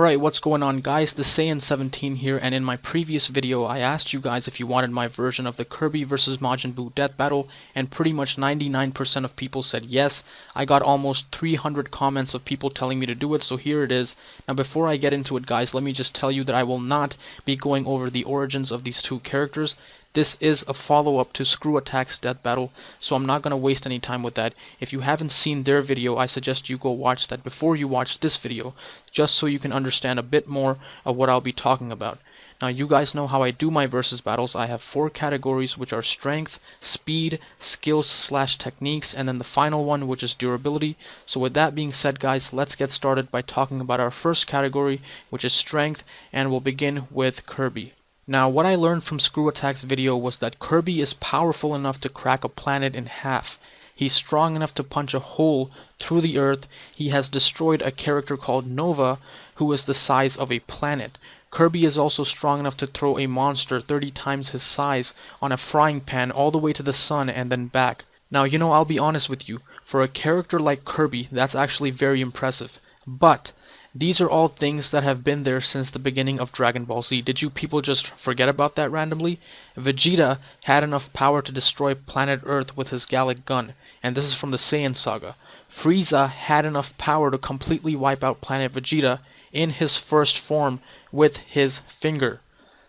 Alright, what's going on guys, TheSaiyan17 here, and in my previous video I asked you guys if you wanted my version of the Kirby vs Majin Buu death battle, and pretty much 99% of people said yes. I got almost 300 comments of people telling me to do it, so here it is. Now before I get into it guys, let me just tell you that I will not be going over the origins of these two characters. This is a follow-up to Screw Attack's death battle, so I'm not going to waste any time with that. If you haven't seen their video, I suggest you go watch that before you watch this video, just so you can understand a bit more of what I'll be talking about. Now you guys know how I do my versus battles. I have 4 categories, which are strength, speed, skills/techniques, and then the final one, which is durability. So with that being said guys, let's get started by talking about our first category, which is strength, and we'll begin with Kirby. Now, what I learned from Screw Attack's video was that Kirby is powerful enough to crack a planet in half. He's strong enough to punch a hole through the earth. He has destroyed a character called Nova, who is the size of a planet. Kirby is also strong enough to throw a monster 30 times his size on a frying pan all the way to the sun and then back. Now, I'll be honest with you, for a character like Kirby, that's actually very impressive. But these are all things that have been there since the beginning of Dragon Ball Z. Did you people just forget about that randomly? Vegeta had enough power to destroy planet Earth with his Gallic gun, and this is from the Saiyan saga. Frieza had enough power to completely wipe out planet Vegeta in his first form with his finger.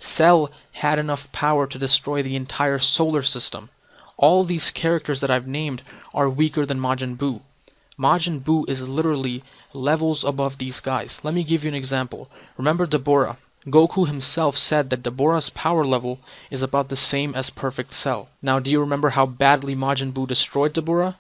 Cell had enough power to destroy the entire solar system. All these characters that I've named are weaker than Majin Buu. Majin Buu is literally levels above these guys. Let me give you an example. Remember Deborah. Goku himself said that Deborah's power level is about the same as Perfect Cell. Now, do you remember how badly Majin Buu destroyed Deborah?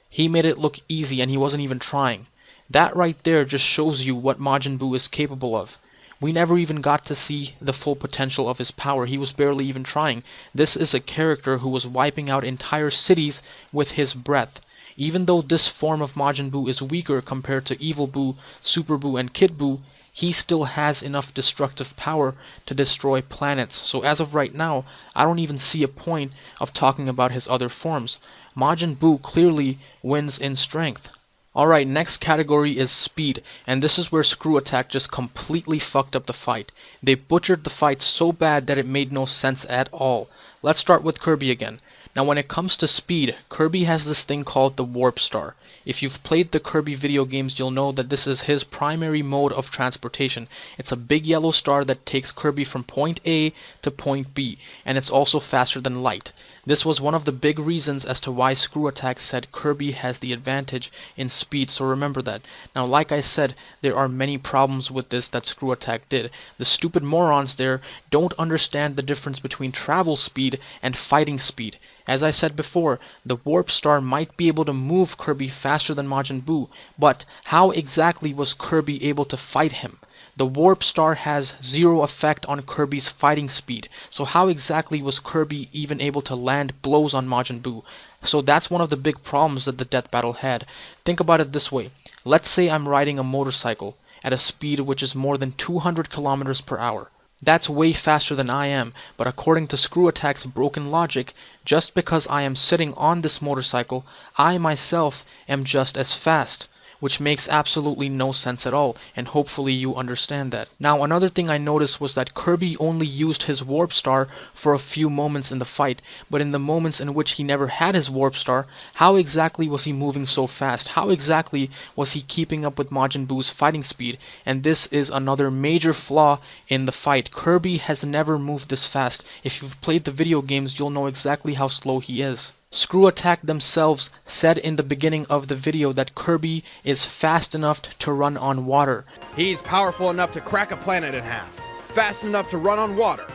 He made it look easy and he wasn't even trying. That right there just shows you what Majin Buu is capable of. We never even got to see the full potential of his power. He was barely even trying. This is a character who was wiping out entire cities with his breath. Even though this form of Majin Buu is weaker compared to Evil Buu, Super Buu, and Kid Buu, he still has enough destructive power to destroy planets. So as of right now, I don't even see a point of talking about his other forms. Majin Buu clearly wins in strength. Alright, next category is speed, and this is where Screw Attack just completely fucked up the fight. They butchered the fight so bad that it made no sense at all. Let's start with Kirby again. Now when it comes to speed, Kirby has this thing called the Warp Star. If you've played the Kirby video games, you'll know that this is his primary mode of transportation. It's a big yellow star that takes Kirby from point A to point B, and it's also faster than light. This was one of the big reasons as to why Screw Attack said Kirby has the advantage in speed, so remember that. Now like I said, there are many problems with this that Screw Attack did. The stupid morons there don't understand the difference between travel speed and fighting speed. As I said before, the Warp Star might be able to move Kirby faster than Majin Buu, but how exactly was Kirby able to fight him? The Warp Star has zero effect on Kirby's fighting speed, so how exactly was Kirby even able to land blows on Majin Buu? So that's one of the big problems that the death battle had. Think about it this way. Let's say I'm riding a motorcycle at a speed which is more than 200 kilometers per hour. That's way faster than I am, but according to Screw Attack's broken logic, just because I am sitting on this motorcycle, I myself am just as fast, which makes absolutely no sense at all, and hopefully you understand that. Now another thing I noticed was that Kirby only used his Warp Star for a few moments in the fight, but in the moments in which he never had his Warp Star, how exactly was he moving so fast? How exactly was he keeping up with Majin Buu's fighting speed? And this is another major flaw in the fight. Kirby has never moved this fast. If you've played the video games, you'll know exactly how slow he is. Screw Attack themselves said in the beginning of the video that Kirby is fast enough to run on water. He's powerful enough to crack a planet in half. Fast enough to run on water.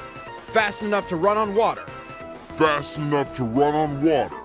Fast enough to run on water. Fast enough to run on water.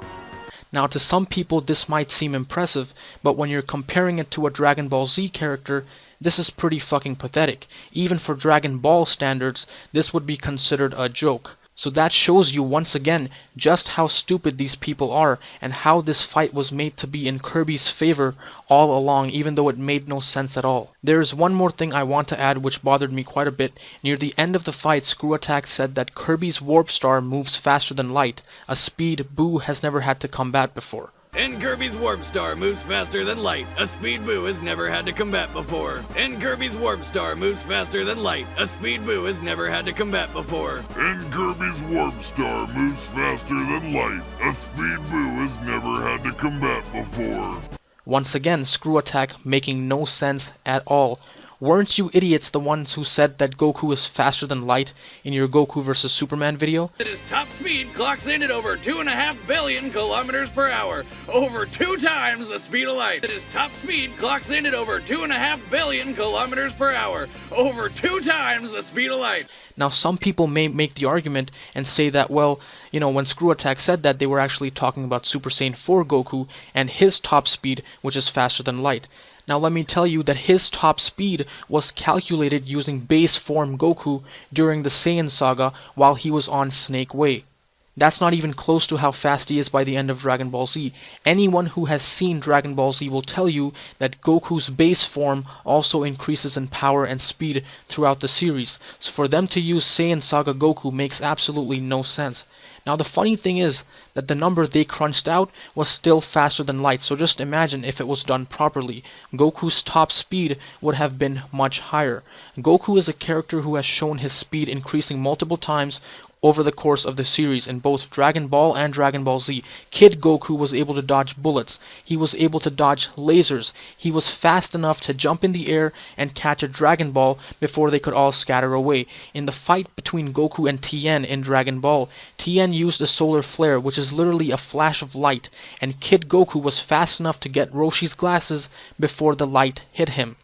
Now to some people this might seem impressive, but when you're comparing it to a Dragon Ball Z character, this is pretty fucking pathetic. Even for Dragon Ball standards, this would be considered a joke. So that shows you once again just how stupid these people are and how this fight was made to be in Kirby's favor all along, even though it made no sense at all. There is one more thing I want to add which bothered me quite a bit. Near the end of the fight, Screw Attack said that Kirby's Warp Star moves faster than light, a speed Buu has never had to combat before. And Kirby's Warp Star moves faster than light, a speed Boo has never had to combat before. And Kirby's Warp Star moves faster than light, a speed Boo has never had to combat before. And Kirby's Warp Star moves faster than light, a speed Boo has never had to combat before. Once again, Screw Attack making no sense at all. Weren't you idiots the ones who said that Goku is faster than light in your Goku vs. Superman video? His top speed clocks in at over 2.5 billion kilometers per hour, over 2 times the speed of light. His top speed clocks in at over 2.5 billion kilometers per hour, over 2 times the speed of light. Now, some people may make the argument and say that, well, when Screw Attack said that, they were actually talking about Super Saiyan 4 Goku and his top speed, which is faster than light. Now let me tell you that his top speed was calculated using base form Goku during the Saiyan saga while he was on Snake Way. That's not even close to how fast he is by the end of Dragon Ball Z. Anyone who has seen Dragon Ball Z will tell you that Goku's base form also increases in power and speed throughout the series. So for them to use Saiyan Saga Goku makes absolutely no sense. Now the funny thing is that the number they crunched out was still faster than light, so just imagine if it was done properly. Goku's top speed would have been much higher. Goku is a character who has shown his speed increasing multiple times over the course of the series in both Dragon Ball and Dragon Ball Z. Kid Goku was able to dodge bullets. He was able to dodge lasers. He was fast enough to jump in the air and catch a Dragon Ball before they could all scatter away. In the fight between Goku and Tien in Dragon Ball, Tien used a solar flare, which is literally a flash of light, and Kid Goku was fast enough to get Roshi's glasses before the light hit him.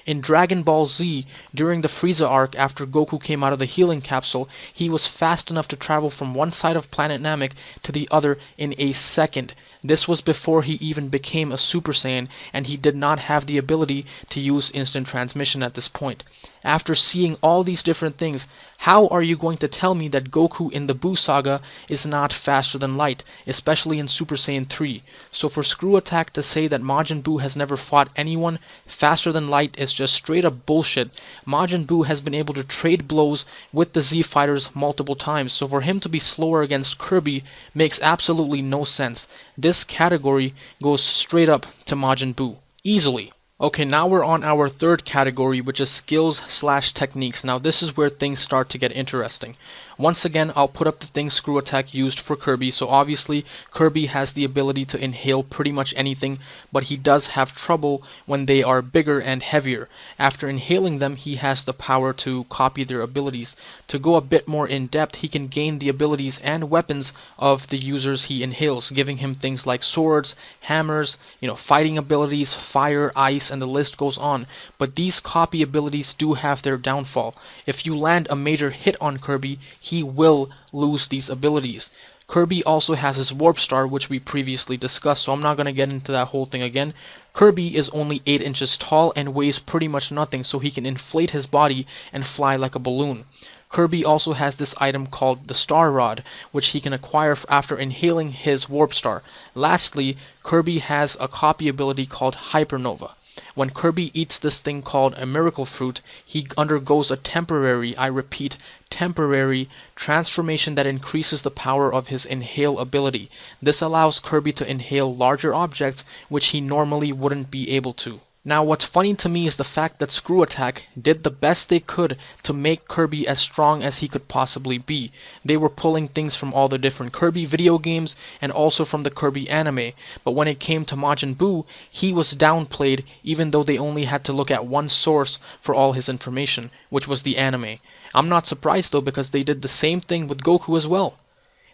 In Dragon Ball Z, during the Frieza arc after Goku came out of the healing capsule, he was fast enough to travel from one side of planet Namek to the other in a second. This was before he even became a Super Saiyan, and he did not have the ability to use instant transmission at this point. After seeing all these different things, how are you going to tell me that Goku in the Buu saga is not faster than light, especially in Super Saiyan 3? So for Screw Attack to say that Majin Buu has never fought anyone faster than light is just straight up bullshit. Majin Buu has been able to trade blows with the Z fighters multiple times, so for him to be slower against Kirby makes absolutely no sense. This category goes straight up to Majin Buu, easily. Okay, now we're on our third category, which is skills/techniques. Now this is where things start to get interesting. Once again, I'll put up the things Screw Attack used for Kirby. So obviously, Kirby has the ability to inhale pretty much anything, but he does have trouble when they are bigger and heavier. After inhaling them, he has the power to copy their abilities. To go a bit more in depth, he can gain the abilities and weapons of the users he inhales, giving him things like swords, hammers, fighting abilities, fire, ice, and the list goes on. But these copy abilities do have their downfall. If you land a major hit on Kirby, he will lose these abilities. Kirby also has his Warp Star, which we previously discussed, so I'm not going to get into that whole thing again. Kirby is only 8 inches tall and weighs pretty much nothing, so he can inflate his body and fly like a balloon. Kirby also has this item called the Star Rod, which he can acquire after inhaling his Warp Star. Lastly, Kirby has a copy ability called Hypernova. When Kirby eats this thing called a miracle fruit, he undergoes a temporary, I repeat, temporary transformation that increases the power of his inhale ability. This allows Kirby to inhale larger objects which he normally wouldn't be able to. Now what's funny to me is the fact that Screw Attack did the best they could to make Kirby as strong as he could possibly be. They were pulling things from all the different Kirby video games and also from the Kirby anime, but when it came to Majin Buu, he was downplayed even though they only had to look at one source for all his information, which was the anime. I'm not surprised though, because they did the same thing with Goku as well.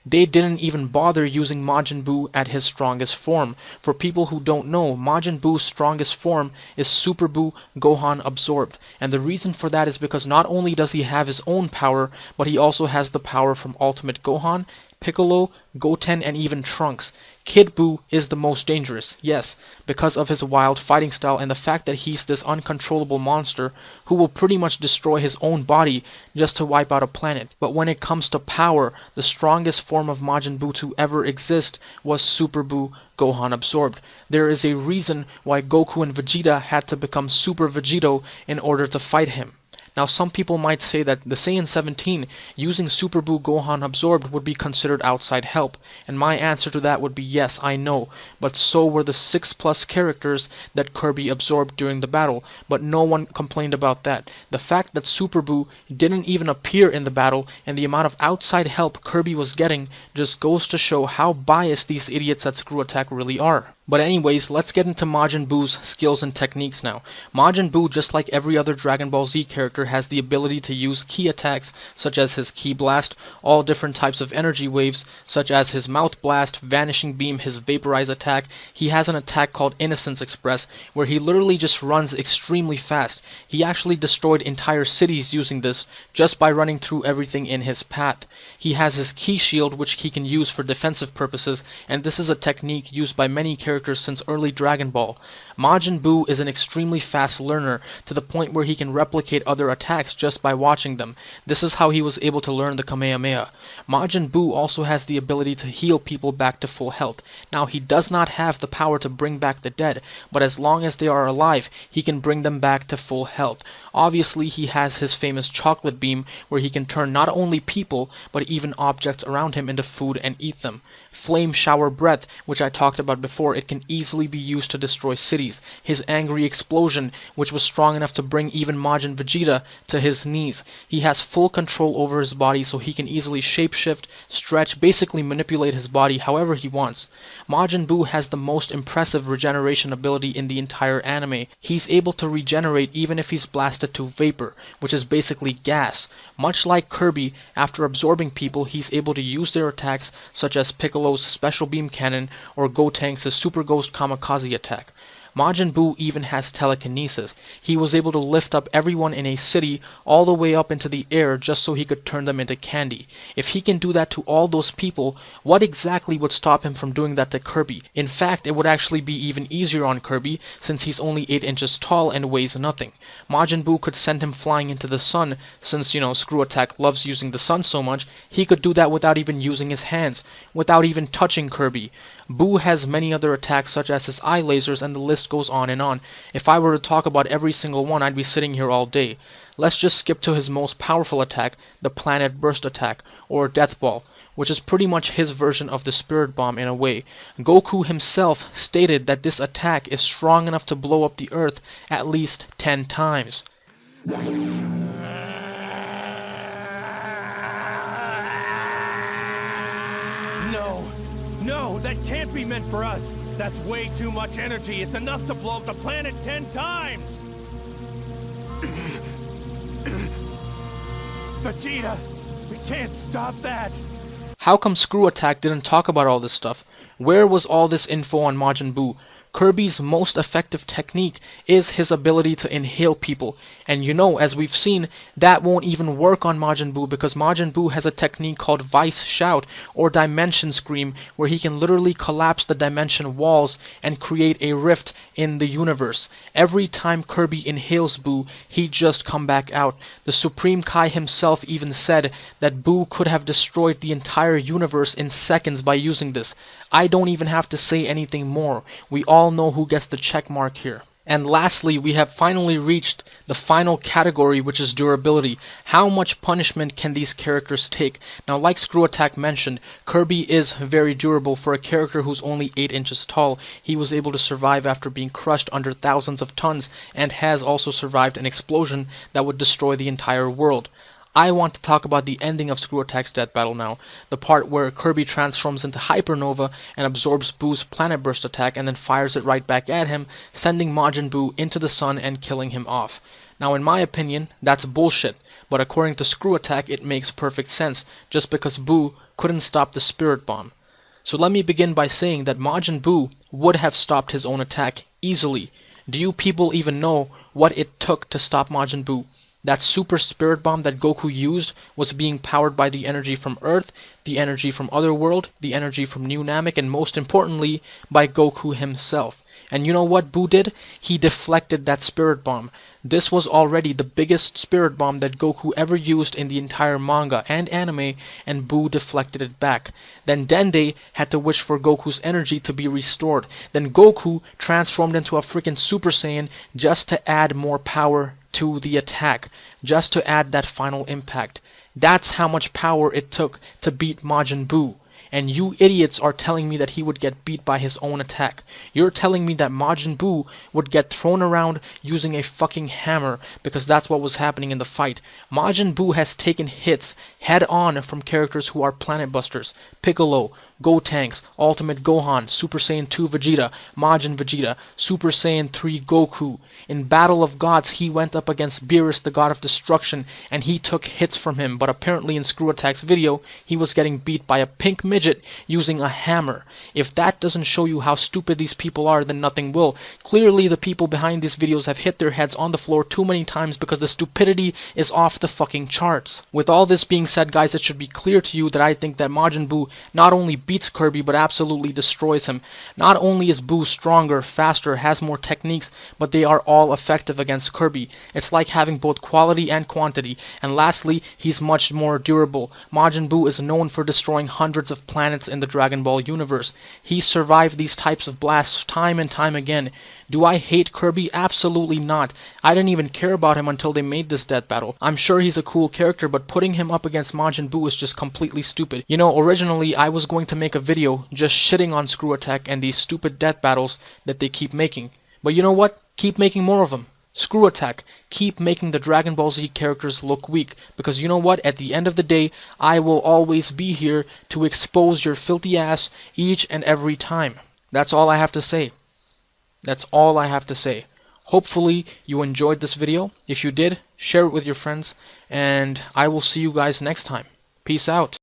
They didn't even bother using Majin Buu at his strongest form. For people who don't know, Majin Buu's strongest form is Super Buu Gohan Absorbed. And the reason for that is because not only does he have his own power, but he also has the power from Ultimate Gohan, Piccolo, Goten, and even Trunks. Kid Buu is the most dangerous, yes, because of his wild fighting style and the fact that he's this uncontrollable monster who will pretty much destroy his own body just to wipe out a planet. But when it comes to power, the strongest form of Majin Buu to ever exist was Super Buu Gohan Absorbed. There is a reason why Goku and Vegeta had to become Super Vegito in order to fight him. Now some people might say that the Saiyan 17 using Super Buu Gohan absorbed would be considered outside help, and my answer to that would be yes, I know, but so were the 6+ characters that Kirby absorbed during the battle, but no one complained about that. The fact that Super Buu didn't even appear in the battle and the amount of outside help Kirby was getting just goes to show how biased these idiots at Screw Attack really are. But anyways, let's get into Majin Buu's skills and techniques now. Majin Buu, just like every other Dragon Ball Z character, has the ability to use key attacks such as his Ki Blast, all different types of energy waves such as his Mouth Blast, Vanishing Beam, his Vaporize attack. He has an attack called Innocence Express where he literally just runs extremely fast. He actually destroyed entire cities using this just by running through everything in his path. He has his Ki Shield which he can use for defensive purposes, and this is a technique used by many characters since early Dragon Ball. Majin Buu is an extremely fast learner to the point where he can replicate other attacks just by watching them. This is how he was able to learn the Kamehameha. Majin Buu also has the ability to heal people back to full health. Now he does not have the power to bring back the dead, but as long as they are alive, he can bring them back to full health. Obviously he has his famous Chocolate Beam where he can turn not only people but even objects around him into food and eat them. Flame Shower Breath, which I talked about before, it can easily be used to destroy cities. His Angry Explosion, which was strong enough to bring even Majin Vegeta to his knees. He has full control over his body so he can easily shapeshift, stretch, basically manipulate his body however he wants. Majin Buu has the most impressive regeneration ability in the entire anime. He's able to regenerate even if he's blasted to vapor, which is basically gas. Much like Kirby, after absorbing people, he's able to use their attacks such as Piccolo's Special Beam Cannon or Gotenks' Super Ghost Kamikaze attack. Majin Buu even has telekinesis. He was able to lift up everyone in a city all the way up into the air just so he could turn them into candy. If he can do that to all those people, what exactly would stop him from doing that to Kirby? In fact, it would actually be even easier on Kirby since he's only 8 inches tall and weighs nothing. Majin Buu could send him flying into the sun since, Screw Attack loves using the sun so much. He could do that without even using his hands, without even touching Kirby. Buu has many other attacks such as his eye lasers, and the list goes on and on. If I were to talk about every single one, I'd be sitting here all day. Let's just skip to his most powerful attack, the Planet Burst attack, or Death Ball, which is pretty much his version of the Spirit Bomb in a way. Goku himself stated that this attack is strong enough to blow up the Earth at least 10 times. No, that can't be meant for us. That's way too much energy. It's enough to blow up the planet 10 times. Vegeta, we can't stop that. How come Screw Attack didn't talk about all this stuff? Where was all this info on Majin Buu? Kirby's most effective technique is his ability to inhale people. And as we've seen, that won't even work on Majin Buu because Majin Buu has a technique called Vice Shout or Dimension Scream where he can literally collapse the dimension walls and create a rift in the universe. Every time Kirby inhales Buu, he just come back out. The Supreme Kai himself even said that Buu could have destroyed the entire universe in seconds by using this. I don't even have to say anything more. We all know who gets the check mark here. And lastly, we have finally reached the final category, which is durability. How much punishment can these characters take? Now, like Screw Attack mentioned, Kirby is very durable. For a character who's only 8 inches tall, he was able to survive after being crushed under thousands of tons and has also survived an explosion that would destroy the entire world. I want to talk about the ending of Screw Attack's death battle now, the part where Kirby transforms into Hypernova and absorbs Buu's Planet Burst attack and then fires it right back at him, sending Majin Buu into the sun and killing him off. Now in my opinion, that's bullshit, but according to Screw Attack it makes perfect sense, just because Buu couldn't stop the Spirit Bomb. So let me begin by saying that Majin Buu would have stopped his own attack easily. Do you people even know what it took to stop Majin Buu? That super spirit bomb that Goku used was being powered by the energy from Earth, the energy from Otherworld, the energy from New Namek, and most importantly, by Goku himself. And you know what Buu did? He deflected that spirit bomb. This was already the biggest spirit bomb that Goku ever used in the entire manga and anime, and Buu deflected it back. Then Dende had to wish for Goku's energy to be restored. Then Goku transformed into a freaking Super Saiyan just to add more power to the attack, just to add that final impact. That's how much power it took to beat Majin Buu. And you idiots are telling me that he would get beat by his own attack. You're telling me that Majin Buu would get thrown around using a fucking hammer, because that's what was happening in the fight. Majin Buu has taken hits head on from characters who are Planet Busters. Piccolo, Gotenks, Ultimate Gohan, Super Saiyan 2 Vegeta, Majin Vegeta, Super Saiyan 3 Goku. In Battle of Gods, he went up against Beerus, the God of Destruction, and he took hits from him, but apparently in Screw Attack's video, he was getting beat by a pink midget using a hammer. If that doesn't show you how stupid these people are, then nothing will. Clearly, the people behind these videos have hit their heads on the floor too many times because the stupidity is off the fucking charts. With all this being said, guys, it should be clear to you that I think that Majin Buu not only beats Kirby, but absolutely destroys him. Not only is Buu stronger, faster, has more techniques, but they are all effective against Kirby. It's like having both quality and quantity. And lastly, he's much more durable. Majin Buu is known for destroying hundreds of planets in the Dragon Ball universe. He survived these types of blasts time and time again. Do I hate Kirby? Absolutely not. I didn't even care about him until they made this death battle. I'm sure he's a cool character, but putting him up against Majin Buu is just completely stupid. You know, originally I was going to make a video just shitting on Screw Attack and these stupid death battles that they keep making. But you know what? Keep making more of them. Screw Attack, keep making the Dragon Ball Z characters look weak, because you know what, at the end of the day, I will always be here to expose your filthy ass each and every time. That's all I have to say. That's all I have to say. Hopefully you enjoyed this video. If you did, share it with your friends, and I will see you guys next time. Peace out.